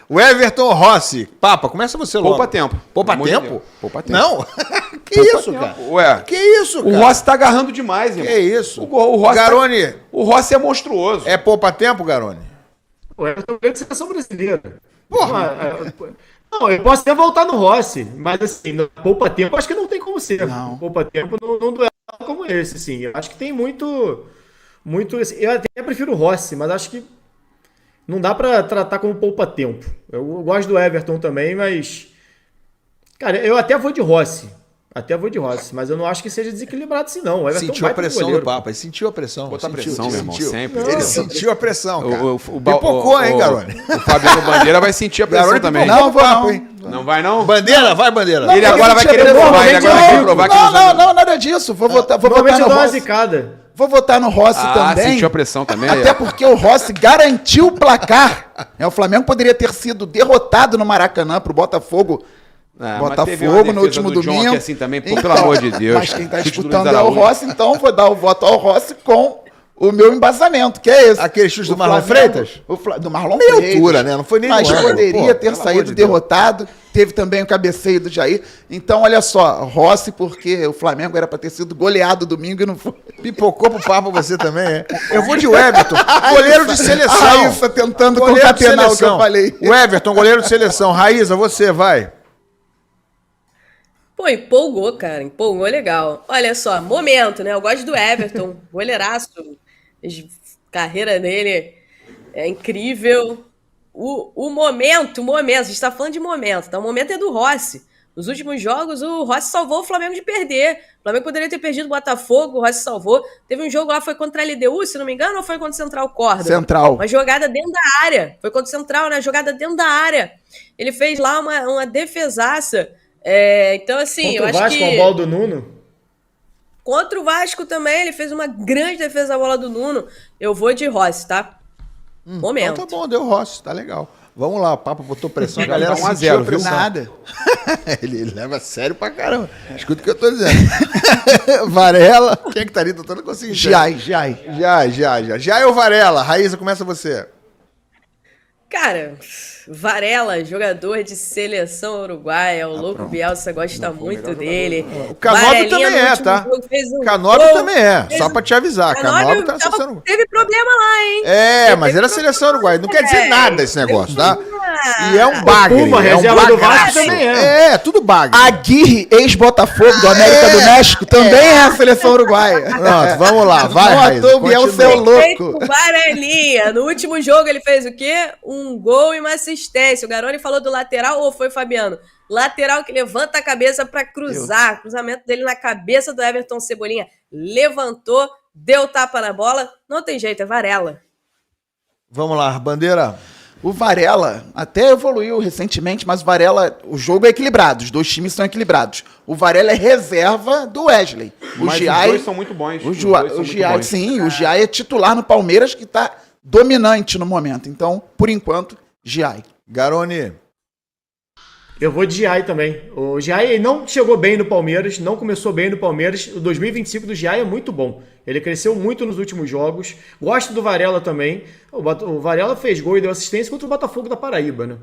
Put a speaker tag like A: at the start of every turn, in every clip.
A: O Everton Rossi. Papa, começa você logo.
B: Poupa tempo.
A: Poupa
B: Pelo amor de
A: tempo?
B: Deus. Poupa tempo.
A: Não? Que
B: Poupa
A: isso,
B: tempo.
A: cara?
B: Ué.
A: Que isso, cara?
B: O Rossi tá agarrando demais, irmão.
A: Que isso?
B: O Rossi
A: Garone.
B: O Rossi é monstruoso.
A: É poupa tempo, Garone?
C: O Everton veio de seleção brasileira.
A: Porra.
C: Não, eu posso até voltar no Rossi, mas assim, no poupa tempo, acho que não tem como ser.
D: Não.
C: Poupa tempo num duelo como esse, assim. Eu acho que tem muito. Assim, eu até prefiro o Rossi, mas acho que não dá pra tratar como poupa tempo. Eu gosto do Everton também, mas. Cara, eu até vou de Rossi. Mas eu não acho que seja desequilibrado assim, não. O Everton
A: Sentiu a
C: vai pro
A: pressão
C: goleiro.
A: do Papa, ele sentiu a pressão.
B: Botar
A: Sentiu,
B: pressão, meu irmão,
A: sentiu.
B: sempre.
A: Ele sentiu a pressão, cara.
B: O
A: Pipocou, hein, Garone?
B: O Fabiano Bandeira vai sentir a pressão
A: Garone
B: também.
A: pipocou
D: Não,
A: no papo,
D: não.
A: hein?
B: Não vai, não?
A: Bandeira, vai, Bandeira.
B: Ele agora vai querer provar, ele agora vai querer provar que
D: Não, nada disso. Vou votar
C: Normalmente
D: no
C: eu dou uma
D: Rossi.
C: zicada.
D: Vou votar no Rossi também.
B: sentiu a pressão também.
D: Até porque o Rossi garantiu o placar. O Flamengo poderia ter sido derrotado no Maracanã pro Botafogo. Botafogo no último domingo.
B: Assim também, pô, pelo amor de Deus.
D: Mas quem tá
B: Chute do
D: disputando
B: Luiz
D: é o
B: Araújo.
D: Rossi, então vou dar o voto ao Rossi com o meu embasamento, que é esse.
A: Aquele chute do
D: O
A: Marlon
D: Flamengo-
A: Freitas?
D: Do Marlon
A: Meia
D: Freitas.
A: altura, né? Não foi nem
D: Mas
A: no ângulo.
D: poderia
A: Pô,
D: ter
A: pelo
D: saído
A: amor de Deus.
D: derrotado. Teve também o cabeceio do Jair. Então, olha só, Rossi, porque o Flamengo era para ter sido goleado domingo e não foi.
A: Pipocou pro Papa você também, é? Eu vou de Everton, goleiro de seleção.
D: Raíssa tentando
A: Goleiro de
D: concatenar o que
A: seleção.
D: eu falei.
A: O Everton, goleiro de seleção. Raíssa, você, vai.
E: Pô, empolgou, cara. Empolgou legal. Olha só, momento, né? Eu gosto do Everton. Goleiraço. Carreira dele é incrível. O momento. A gente tá falando de momento, tá? O momento é do Rossi. Nos últimos jogos, o Rossi salvou o Flamengo de perder. O Flamengo poderia ter perdido o Botafogo, o Rossi salvou. Teve um jogo lá, foi contra a LDU, se não me engano, ou foi contra o Central Córdoba?
D: Central.
E: Uma jogada dentro da área. Foi contra o Central, né? Jogada dentro da área. Ele fez lá uma defesaça. Então, assim,
C: Contra
E: eu
C: o
E: acho
C: Vasco,
E: que...
C: com a bola do Nuno.
E: Contra o Vasco também, ele fez uma grande defesa da bola do Nuno. Eu vou de Rossi, tá? Momento.
A: Então tá bom, deu Rossi, tá legal. Vamos lá, o Papa botou pressão, a galera
B: Tá 1 a
A: sentiu
B: 0,
A: a pressão.
D: Nada.
A: ele leva a sério pra caramba. Escuta o que eu tô dizendo. Varela. Quem é que tá ali? Tô não conseguindo.
D: Jai.
A: Já é o Varela. Raíssa, começa você.
E: Cara, Varela, jogador de seleção uruguaia. O louco Bielsa gosta muito dele.
A: O Canóbio
E: Varelinha
A: também
E: no
A: é,
E: último
A: tá?
E: jogo fez um
A: Canóbio
E: gol.
A: também é, só pra te avisar. Canóbio tá
E: tava-
A: sendo...
E: teve problema lá, hein?
A: Mas era seleção uruguaia. Não quer dizer nada esse negócio, tá? E é um
C: O
A: bagre.
C: Puma,
A: é um
C: reserva do Vasco,
A: bagaço.
C: também é.
A: Tudo bagre.
D: Aguirre, ex-Botafogo do América do México, também é a seleção uruguaia.
A: Pronto, vamos lá. Vai,
D: Não
A: Raíssa,
D: à toa o Bielsa é o
A: continua.
D: louco.
E: O Varelinha. No último jogo ele fez o quê? Um gol e uma assistência. O Garoni falou do lateral ou foi Fabiano? Lateral que levanta a cabeça pra cruzar. Cruzamento dele na cabeça do Everton Cebolinha. Levantou, deu tapa na bola. Não tem jeito, é Varela.
A: Vamos lá, Bandeira.
D: O Varela até evoluiu recentemente, mas o Varela, o jogo é equilibrado, os dois times são equilibrados. O Varela é reserva do Wesley.
B: Mas os dois são muito bons.
D: O
B: Os dois são
D: o
B: muito
D: Giai,
B: bons.
D: sim, o Giai é titular no Palmeiras, que está dominante no momento. Então, por enquanto, Giai.
A: Garoni.
C: Eu vou de Giai também. O Giai não chegou bem no Palmeiras, não começou bem no Palmeiras. O 2025 do Giai é muito bom. Ele cresceu muito nos últimos jogos. Gosto do Varela também. O Varela fez gol e deu assistência contra o Botafogo da Paraíba, né?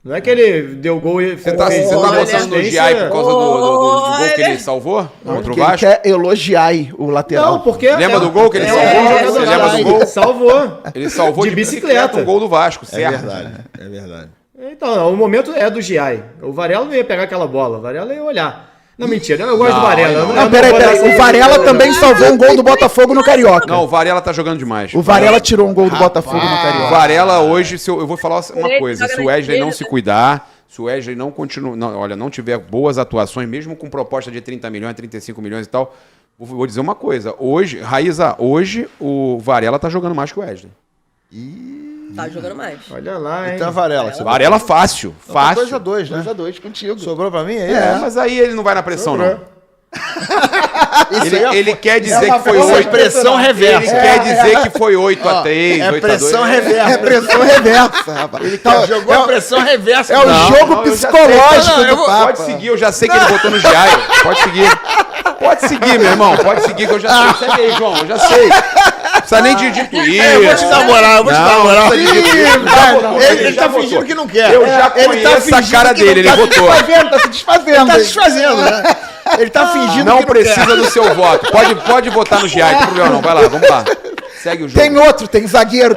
C: Não é que ele deu gol e
B: Você tá
C: fez uma
B: botando no Giai por causa do gol que ele salvou contra o
D: Porque ele
B: Vasco?
D: quer elogiar o lateral.
C: Não, porque...
B: Lembra do gol que ele salvou?
C: jogador
B: Você lembra do
C: Giai.
B: gol?
C: Salvou.
B: Ele salvou
C: De
B: de
C: bicicleta.
B: bicicleta um gol do Vasco,
A: É
B: certo?
A: verdade, é verdade.
C: Então, o momento é do Giai. O Varela não ia pegar aquela bola. O Varela ia olhar. Não, mentira. Eu gosto
B: Não,
C: do Varela.
B: não.
D: Não, peraí. O Varela também salvou um gol do Botafogo no Carioca.
B: Não, o Varela tá jogando demais.
D: O Varela tirou um gol do Botafogo no
B: O
D: Carioca.
B: Varela hoje, eu vou falar uma
E: Ele
B: coisa,
E: joga
B: se o
E: na
B: Wesley não
E: esquerda,
B: se
E: né?
B: cuidar, se o Wesley não continua, não tiver boas atuações, mesmo com proposta de 30 milhões, 35 milhões e tal, vou dizer uma coisa, hoje, Raíza, hoje o Varela tá jogando mais que o Wesley.
E: Tá jogando mais.
C: Olha lá, hein?
A: Então, Varela. Você
B: Varela fácil, fácil.
A: 2x2, né?
D: 2x2 contigo.
A: Sobrou pra mim?
B: Mas aí ele não vai na pressão, não.
A: Isso aí é
B: Ele quer dizer que foi
A: Isso é
B: 8.
A: pressão
B: Ele
A: reversa.
B: quer dizer que foi 8-3,
A: É
B: 8-2.
A: pressão reversa.
D: É pressão reversa, rapaz. Ele
A: Jogou a pressão reversa.
D: É o
B: Não,
D: jogo
B: não, eu já
D: psicológico
B: sei. Não, eu
D: do
B: vou-
D: Papa.
B: Pode seguir, eu já sei que ele botou no Giai. Pode seguir. Pode seguir, meu irmão. Pode seguir, que eu já sei. Segue aí, João, eu já sei. precisa nem de dito isso.
A: Eu vou te dar moral, eu vou te dar moral. Ele tá
B: votou.
A: fingindo que não quer.
B: Eu já conheço a cara dele, ele votou.
D: Tá se desfazendo.
A: Ele tá se desfazendo, né? Ele tá fingindo
B: Não
A: que
B: precisa do seu voto. Pode votar no GI, não tem problema não. Vai lá, vamos lá. Segue o jogo.
D: Tem outro, tem zagueiro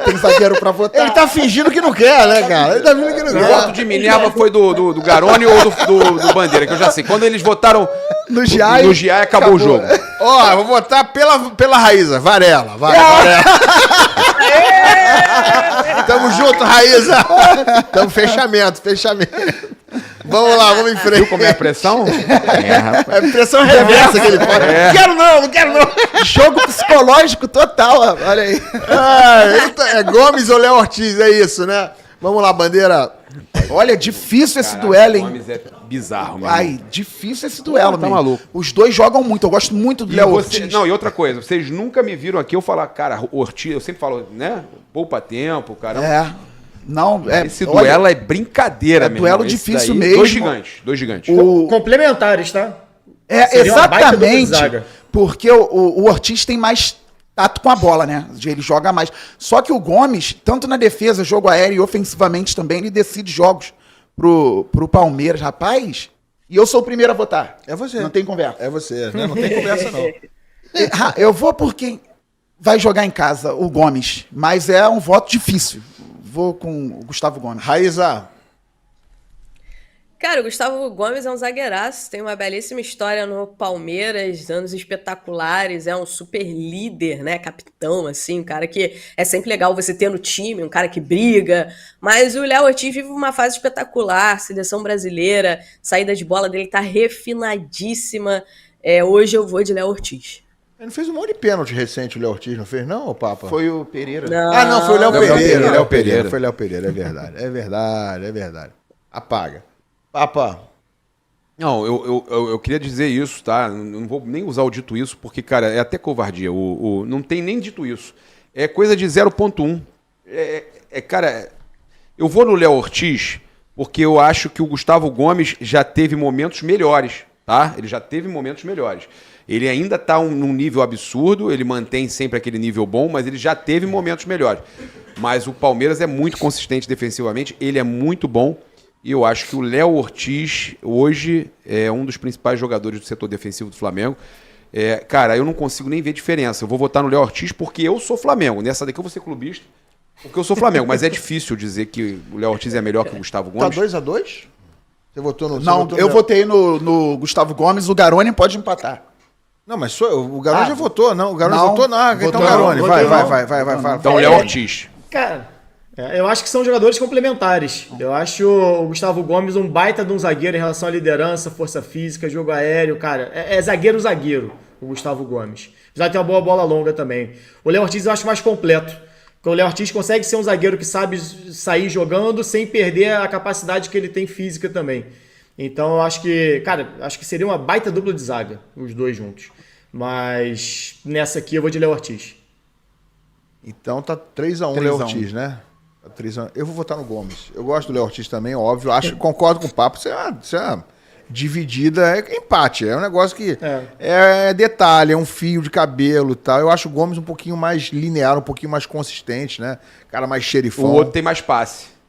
D: pra votar.
A: Ele tá fingindo que não quer, né, cara? Ele tá fingindo que não
B: O
A: quer.
B: voto de Minerva foi do Garone ou do Bandeira, que eu já sei. Quando eles votaram
D: No GI,
B: acabou o jogo.
A: Ó, eu vou votar pela Raíza. Varela. Varela. Tamo junto, Raíza. Tamo fechamento. Vamos lá, vamos em frente.
B: Viu como é a pressão? Rapaz.
A: É pressão reversa que ele faz. Não quero não.
D: jogo psicológico total, olha aí.
A: É Gomes ou Léo Ortiz, é isso, né? Vamos lá, Bandeira.
D: Olha, difícil esse
B: Caraca,
D: duelo,
B: o
D: hein?
B: Gomes é bizarro, meu
D: Ai,
B: irmão.
D: difícil esse duelo,
B: Tá
D: mesmo.
B: maluco.
D: Os dois jogam muito, eu gosto muito do
B: E
D: Léo
B: você-
D: Ortiz.
B: Não, e outra coisa, vocês nunca me viram aqui eu falar, cara, Ortiz, eu sempre falo, né? Poupa tempo, caramba.
D: É. Não,
B: Esse
D: olha,
B: duelo é brincadeira,
D: é
B: meu
D: duelo
B: irmão. Esse
D: difícil
B: daí,
D: mesmo.
B: Dois gigantes.
C: Complementares, tá?
D: É,
C: Seria uma baita dupla de
D: exatamente.
C: zaga.
D: Porque o Ortiz tem mais tato com a bola, né? Ele joga mais. Só que o Gomes, tanto na defesa, jogo aéreo e ofensivamente também, ele decide jogos pro Palmeiras, rapaz. E eu sou o primeiro a votar.
A: É você.
D: Não tem conversa.
A: É você, né? Não tem conversa, não.
D: Eu vou por quem vai jogar em casa, o Gomes. Mas é um voto difícil. Vou com o Gustavo Gomes.
A: Raíza.
E: Cara, o Gustavo Gomes é um zagueiraço, tem uma belíssima história no Palmeiras, anos espetaculares, é um super líder, né, capitão, assim, um cara que é sempre legal você ter no time, um cara que briga, mas o Léo Ortiz vive uma fase espetacular, seleção brasileira, saída de bola dele tá refinadíssima, hoje eu vou de Léo Ortiz.
A: Ele fez um monte de pênalti recente, o Léo Ortiz, não fez, não, Papa?
D: Foi o Pereira.
A: Não, foi o Léo
B: Léo
A: Pereira.
B: Pereira.
A: Léo Pereira. Foi o Léo Pereira, é verdade. Apaga. Papa.
B: Não, eu queria dizer isso, tá? Não vou nem usar o dito isso, porque, cara, é até covardia. Não tem nem dito isso. É coisa de 0,1. Cara, eu vou no Léo Ortiz porque eu acho que o Gustavo Gomes já teve momentos melhores, tá? Ele já teve momentos melhores. Ele ainda está num nível absurdo, ele mantém sempre aquele nível bom, mas ele já teve momentos melhores. Mas o Palmeiras é muito consistente defensivamente, ele é muito bom. E eu acho que o Léo Ortiz, hoje, é um dos principais jogadores do setor defensivo do Flamengo. Cara, eu não consigo nem ver diferença. Eu vou votar no Léo Ortiz porque eu sou Flamengo. Nessa daqui eu vou ser clubista, porque eu sou Flamengo. Mas é difícil dizer que o Léo Ortiz é melhor que o Gustavo Gomes.
A: Tá 2-2? Você votou no...
D: Não, eu votei no Gustavo Gomes, o Garone pode empatar.
A: Não, mas o Garone já votou, não. O Garone
D: não,
A: votou, não. Então,
D: votou
A: Garone,
C: não,
A: vai.
B: Então, Léo Ortiz.
C: Cara, eu acho que são jogadores complementares. Eu acho o Gustavo Gomes um baita de um zagueiro em relação à liderança, força física, jogo aéreo, cara. É zagueiro, o Gustavo Gomes. Apesar de ter uma boa bola longa também. O Léo Ortiz eu acho mais completo. Porque o Léo Ortiz consegue ser um zagueiro que sabe sair jogando sem perder a capacidade que ele tem física também. Então eu acho que, cara, seria uma baita dupla de zaga, os dois juntos. Mas nessa aqui eu vou de Léo Ortiz.
A: Então tá 3-1
D: 3-1.
A: Léo Ortiz, né? Tá 3-1. Eu vou votar no Gomes. Eu gosto do Léo Ortiz também, óbvio. Concordo com o papo. Isso é uma dividida, é empate. É um negócio que é detalhe, é um fio de cabelo e tal. Eu acho o Gomes um pouquinho mais linear, um pouquinho mais consistente, né? Cara mais xerifão.
B: O outro tem mais passe.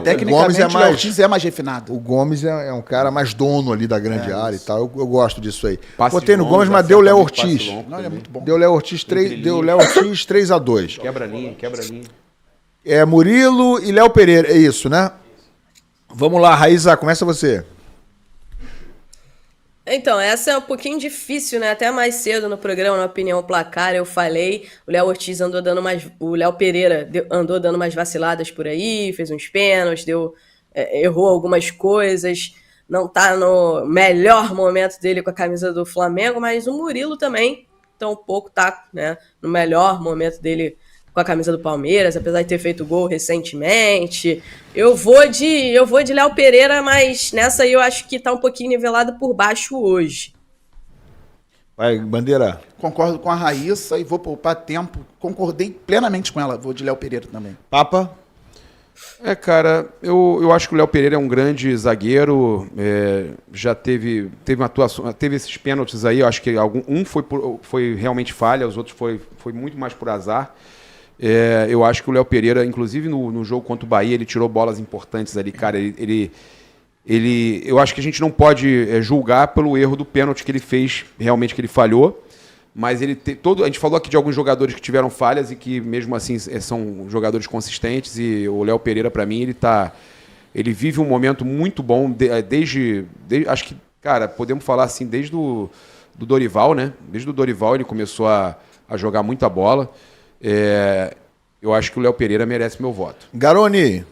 D: Tecnicamente o Léo Ortiz é mais refinado.
A: O Gomes é um cara mais dono ali da grande área e tal. Eu gosto disso aí.
B: Passe
A: Botei no
B: longo,
A: Gomes, mas
B: acerta
A: deu o Léo
B: muito passe
A: Ortiz.
B: longo.
D: Não, ele é muito bom.
A: Deu o Léo Ortiz 3-2.
B: Quebra linha.
A: É Murilo e Léo Pereira. É isso, né? Vamos lá, Raíza, começa você.
E: Então, essa é um pouquinho difícil, né? Até mais cedo no programa, na Opinião Placar, eu falei, o Léo Ortiz andou dando mais... O Léo Pereira andou dando mais vaciladas por aí, fez uns pênaltis, errou algumas coisas, não tá no melhor momento dele com a camisa do Flamengo, mas o Murilo também, tampouco tá, né, no melhor momento dele com a camisa do Palmeiras, apesar de ter feito gol recentemente. Eu vou de Léo Pereira, mas nessa aí eu acho que tá um pouquinho nivelado por baixo hoje.
A: Vai, Bandeira.
D: Concordo com a Raíssa e vou poupar tempo. Concordei plenamente com ela. Vou de Léo Pereira também.
A: Papa.
B: Cara, eu acho que o Léo Pereira é um grande zagueiro, já teve uma atuação, teve esses pênaltis aí, eu acho que foi realmente falha, os outros foi muito mais por azar. Eu acho que o Léo Pereira, inclusive no jogo contra o Bahia, ele tirou bolas importantes ali, cara, eu acho que a gente não pode julgar pelo erro do pênalti que ele fez, realmente que ele falhou. Mas a gente falou aqui de alguns jogadores que tiveram falhas e que mesmo assim são jogadores consistentes, e o Léo Pereira, para mim, ele vive um momento muito bom desde acho que, cara, podemos falar assim, desde do Dorival, né? Desde o Dorival ele começou a jogar muita bola. Eu acho que o Léo Pereira merece meu voto.
A: Garoni.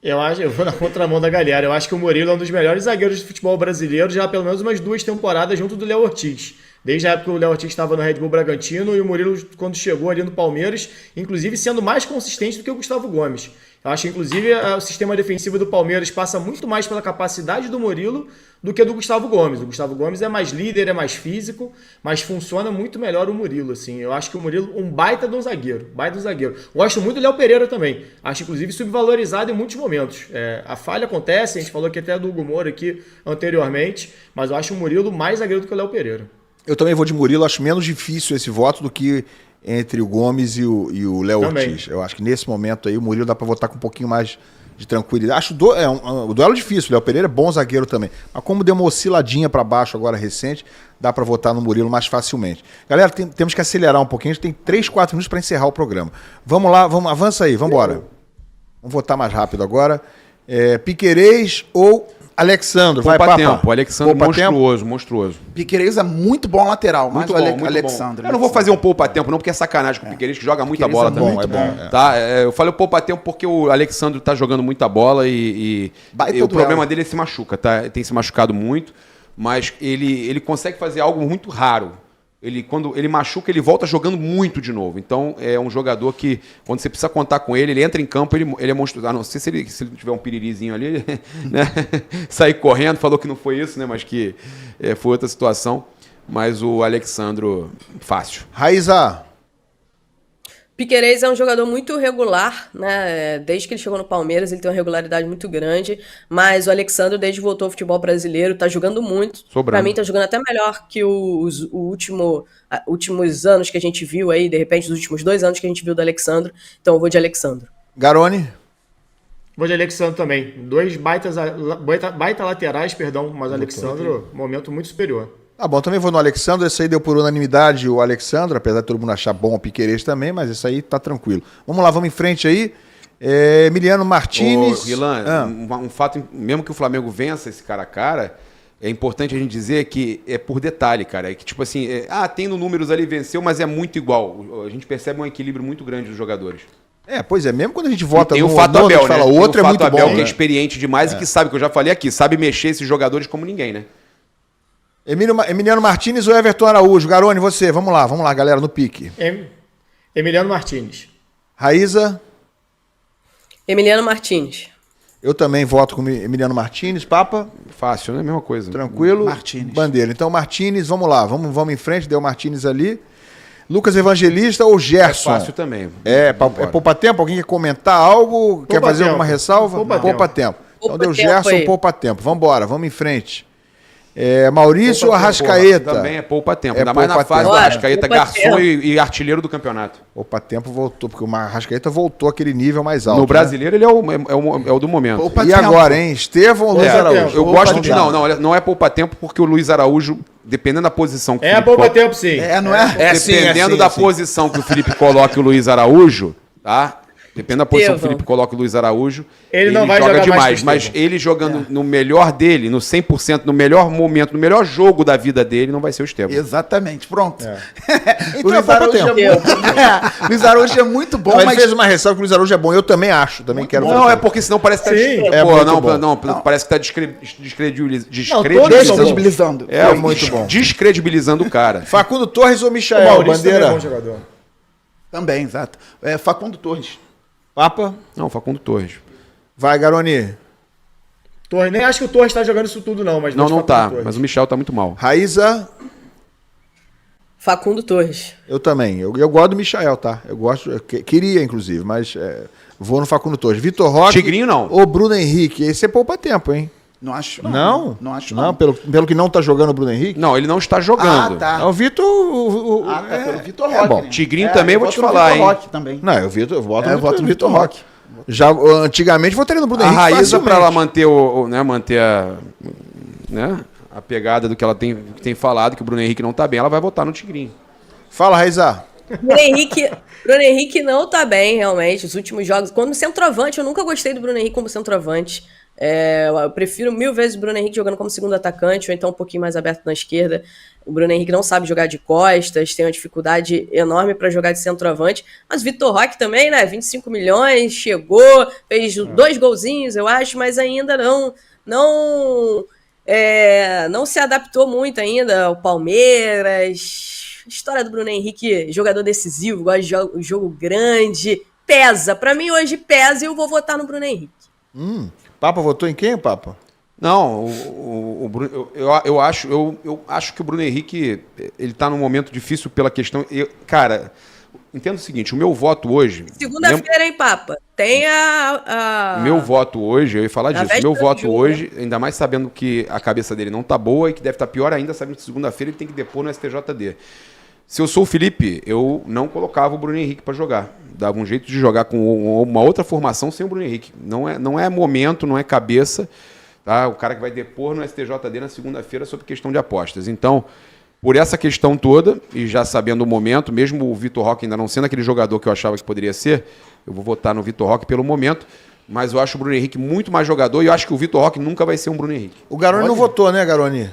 C: Eu vou na contramão da galera. Eu acho que o Murilo é um dos melhores zagueiros de futebol brasileiro, já há pelo menos umas 2 temporadas junto do Léo Ortiz. Desde a época que o Léo Ortiz estava no Red Bull Bragantino e o Murilo, quando chegou ali no Palmeiras, inclusive sendo mais consistente do que o Gustavo Gomes. Eu acho que, inclusive, o sistema defensivo do Palmeiras passa muito mais pela capacidade do Murilo do que do Gustavo Gomes. O Gustavo Gomes é mais líder, é mais físico, mas funciona muito melhor o Murilo, assim. Eu acho que o Murilo um baita de um zagueiro, Gosto muito do Léo Pereira também. Acho, inclusive, subvalorizado em muitos momentos. A falha acontece, a gente falou aqui até do Hugo Moura aqui anteriormente, mas eu acho o Murilo mais zagueiro do que o Léo Pereira.
A: Eu também vou de Murilo, acho menos difícil esse voto do que entre o Gomes e o Léo Ortiz. Eu acho que nesse momento aí o Murilo dá para votar com um pouquinho mais de tranquilidade. Acho o duelo difícil, o Léo Pereira é bom zagueiro também. Mas como deu uma osciladinha para baixo agora recente, dá para votar no Murilo mais facilmente. Galera, temos que acelerar um pouquinho, a gente tem 3, 4 minutos para encerrar o programa. Vamos lá, avança aí, vamos embora. Vamos votar mais rápido agora. Piquerez ou Alexandre? Vai, Papa.
B: Tempo. Alexandre monstruoso.
D: Piquerez é muito bom lateral, mas
B: muito
D: o Alexandre.
B: Eu não vou fazer um poupa-tempo não, porque é sacanagem com o Piquerez, que joga muita bola também.
A: É bom.
B: Tá? Eu falei o poupa-tempo porque o Alexandre tá jogando muita bola e o problema dele é se machuca, tá? Tem se machucado muito, mas ele consegue fazer algo muito raro. Quando ele machuca, ele volta jogando muito de novo. Então, é um jogador que, quando você precisa contar com ele entra em campo, ele é monstruoso. A não ser se ele tiver um piririzinho ali, né? Sair correndo, falou que não foi isso, né? Mas que foi outra situação. Mas o Alexandro, fácil.
A: Raiza.
E: Piquerez é um jogador muito regular, né? Desde que ele chegou no Palmeiras, ele tem uma regularidade muito grande. Mas o Alexandre, desde que voltou ao futebol brasileiro, tá jogando muito. Pra mim, tá jogando até melhor que os últimos anos que a gente viu aí, de repente, os últimos 2 anos que a gente viu do Alexandre. Então eu vou de Alexandre.
A: Garoni.
C: Vou de Alexandre também. 2 baita laterais, mas Alexandre, momento muito superior.
A: Tá bom, também vou no Alexandre, esse aí deu por unanimidade o Alexandre, apesar de todo mundo achar bom o Piquerez também, mas esse aí tá tranquilo. Vamos lá, vamos em frente aí. Emiliano Martínez.
B: Ilan, um fato, mesmo que o Flamengo vença esse cara a cara, é importante a gente dizer que é por detalhe, cara. É que tipo assim, tem números ali, venceu, mas é muito igual. A gente percebe um equilíbrio muito grande dos jogadores.
A: Pois é, mesmo quando a gente vota
B: tem o Fato Abel, né?
A: Fala, o outro é muito
B: Abel,
A: bom.
B: Que é experiente demais e que sabe, que eu já falei aqui, sabe mexer esses jogadores como ninguém, né?
A: Emiliano Martínez ou Everton Araújo? Garoni, você. Vamos lá, galera, no pique.
C: Emiliano Martínez.
A: Raíza?
E: Emiliano Martínez.
A: Eu também voto com Emiliano Martínez. Papa?
B: Fácil, né? Mesma coisa.
A: Tranquilo?
D: Martínez.
A: Bandeira. Então, Martínez, vamos lá. Vamos em frente, deu Martínez ali. Lucas Evangelista ou Gerson?
B: É fácil também.
A: Poupa tempo? Alguém quer comentar algo? Quer fazer alguma ressalva? Poupa tempo. Então deu Gerson, poupa tempo. Vamos embora, vamos em frente. Maurício ou Arrascaeta?
B: Também é poupa tempo. Ainda mais na fase do Arrascaeta, garçom e artilheiro do campeonato.
A: Poupa tempo voltou, porque o Arrascaeta voltou àquele nível mais alto.
B: No brasileiro, ele é o do momento.
A: Poupa tempo. Agora, hein? Estevão ou Luiz Araújo?
B: Eu gosto de. Não é poupa tempo, porque o Luiz Araújo, dependendo da posição que o Felipe
C: poupa tempo, sim.
D: Não é?
B: Dependendo da posição que o Felipe coloca o Luiz Araújo, tá? Depende da posição que o Felipe coloca o Luiz Araújo.
C: Ele não vai jogar
B: demais, mas ele jogando no melhor dele, no 100%, no melhor momento, no melhor jogo da vida dele, não vai ser o Estevão.
D: Exatamente, pronto.
A: Então
D: Luiz Araújo é muito bom,
A: mas ele fez uma ressalva que o Luiz Araújo é bom. Eu também acho, também quero.
B: Não, é porque senão parece que tá parece que tá
D: descredibilizando.
A: É muito bom.
B: Descredibilizando o cara.
A: Facundo Torres ou Michael? Bandeira.
C: Também é bom jogador.
D: Também, exato. Facundo Torres.
A: Papa?
B: Não, Facundo Torres.
A: Vai, Garoni.
C: Torres, nem acho que o Torres tá jogando isso tudo, não. Mas
B: não tá. Mas o Michel tá muito mal.
A: Raíza?
E: Facundo Torres.
A: Eu também. Eu gosto do Michael, tá? Eu gosto. Queria, inclusive, mas vou no Facundo Torres. Vitor Roque.
B: Tigrinho, não.
A: Ou Bruno Henrique. Esse é poupa tempo, hein?
D: Não acho.
A: Não?
D: Não acho.
A: Não, pelo que não tá jogando o Bruno Henrique?
B: Não, ele não está jogando.
D: Ah, tá.
A: O Vitor.
D: Pelo Vitor Roque.
A: bom.
D: Né?
B: Tigrinho também
D: eu
B: vou te
D: voto no
B: falar,
D: Vitor
B: hein?
D: Roque também.
A: Não, eu voto no
D: Vitor Roque.
A: Já, antigamente votaria no Bruno
B: A
A: Henrique.
B: Raíza, para ela
A: facilmente.
B: manter a pegada do que ela tem falado, que o Bruno Henrique não tá bem, ela vai votar no Tigrinho.
A: Fala, Raíza.
E: Bruno Henrique não tá bem, realmente. Os últimos jogos. Como centroavante, eu nunca gostei do Bruno Henrique como centroavante. Eu prefiro 1000 vezes o Bruno Henrique jogando como segundo atacante, ou então um pouquinho mais aberto na esquerda. O Bruno Henrique não sabe jogar de costas, tem uma dificuldade enorme para jogar de centroavante. Mas Vitor Roque também, né? 25 milhões, chegou, fez 2 golzinhos, eu acho, mas ainda não se adaptou muito ainda ao Palmeiras. História do Bruno Henrique, jogador decisivo, gosta de jogo grande, pesa. Pra mim hoje pesa e eu vou votar no Bruno Henrique.
A: Papa votou em quem, Papa?
B: Não, o Bruno, eu acho que o Bruno Henrique ele tá num momento difícil pela questão. Cara, entenda o seguinte: o meu voto hoje.
E: Segunda-feira, hein, Papa? Tem a.
B: Meu voto hoje, eu ia falar disso. Meu voto
E: jogo,
B: hoje, ainda mais sabendo que a cabeça dele não tá boa e que deve estar pior ainda, sabendo que segunda-feira ele tem que depor no STJD. Se eu sou o Felipe, eu não colocava o Bruno Henrique para jogar. Dava um jeito de jogar com uma outra formação sem o Bruno Henrique. Não é momento, não é cabeça. Tá? O cara que vai depor no STJD na segunda-feira sobre questão de apostas. Então, por essa questão toda, e já sabendo o momento, mesmo o Vitor Roque ainda não sendo aquele jogador que eu achava que poderia ser, eu vou votar no Vitor Roque pelo momento. Mas eu acho o Bruno Henrique muito mais jogador e eu acho que o Vitor Roque nunca vai ser um Bruno Henrique.
A: O Garoni não votou, né, Garoni?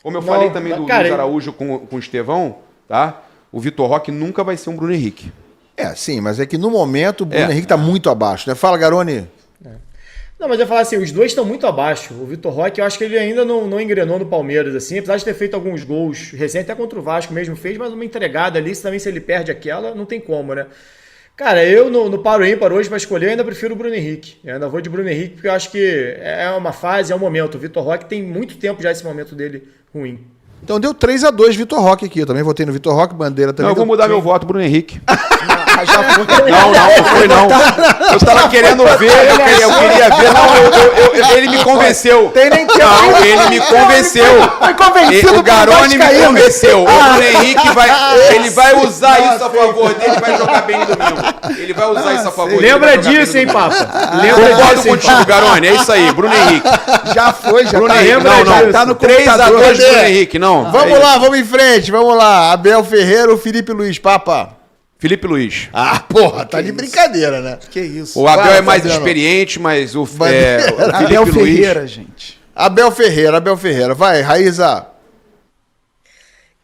B: Como eu falei também do Luiz Araújo com o Estevão, tá? O Vitor Roque nunca vai ser um Bruno Henrique.
A: Sim, mas é que no momento o Bruno Henrique tá muito abaixo, né? Fala, Garoni.
C: Não, mas eu ia falar assim, os dois estão muito abaixo. O Vitor Roque, eu acho que ele ainda não engrenou no Palmeiras, assim, apesar de ter feito alguns gols recentes, até contra o Vasco mesmo fez, mas uma entregada ali, se ele perde aquela, não tem como, né? Cara, eu no Paro Ímpar hoje para escolher, eu ainda prefiro o Bruno Henrique. Eu ainda vou de Bruno Henrique, porque eu acho que é uma fase, é um momento. O Vitor Roque tem muito tempo já esse momento dele ruim.
A: Então deu 3-2 Vitor Roque aqui. Eu também votei no Vitor Roque, Bandeira também.
B: Não, eu vou mudar meu voto, Bruno Henrique.
D: Já foi.
B: Não foi não. Eu tava querendo ver, eu queria ver. Não, ele me convenceu.
A: Tem nem tempo.
B: Não, ele me convenceu.
D: Foi convencido
B: O Garoni
D: pelo
B: me
D: Vascaíno.
B: convenceu. O Bruno Henrique ele vai usar isso a favor dele e vai jogar bem no domingo. Ele vai usar isso a favor dele.
C: Lembra disso, hein, Papa?
B: Concordo contigo, Garoni. É isso aí, Bruno Henrique.
D: Já foi, já
B: Bruno
D: tá.
B: Henrique, não.
D: Tá no
B: 3-2 Bruno Henrique, não.
A: Vamos lá, vamos em frente. Vamos lá. Abel Ferreira ou Felipe Luiz, Papa?
B: Felipe Luiz.
A: Ah, porra, tá de brincadeira, né?
D: Que isso.
B: O Abel
A: Vai,
B: é mais
A: Fabiano.
B: experiente, mas o
D: Abel
B: Felipe Luiz...
D: Ferreira, gente.
A: Abel Ferreira. Vai, Raíza.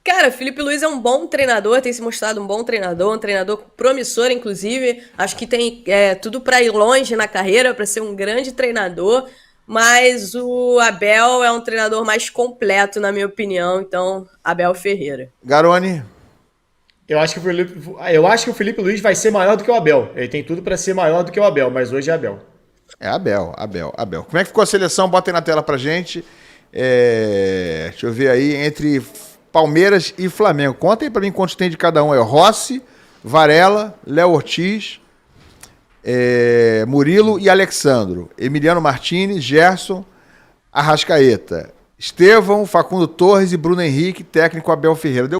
E: Cara, Felipe Luiz é um bom treinador, tem se mostrado um bom treinador, um treinador promissor, inclusive. Acho que tem tudo para ir longe na carreira, para ser um grande treinador. Mas o Abel é um treinador mais completo, na minha opinião. Então, Abel Ferreira.
A: Garoni.
C: Eu acho que o Felipe Luiz vai ser maior do que o Abel. Ele tem tudo para ser maior do que o Abel, mas hoje é Abel.
A: É Abel. Como é que ficou a seleção? Bota aí na tela pra gente. Deixa eu ver aí, entre Palmeiras e Flamengo. Conta aí pra mim quantos tem de cada um. É Rossi, Varela, Léo Ortiz, Murilo e Alexandro. Emiliano Martins, Gerson, Arrascaeta. Estevão, Facundo Torres e Bruno Henrique, técnico Abel Ferreira. Deu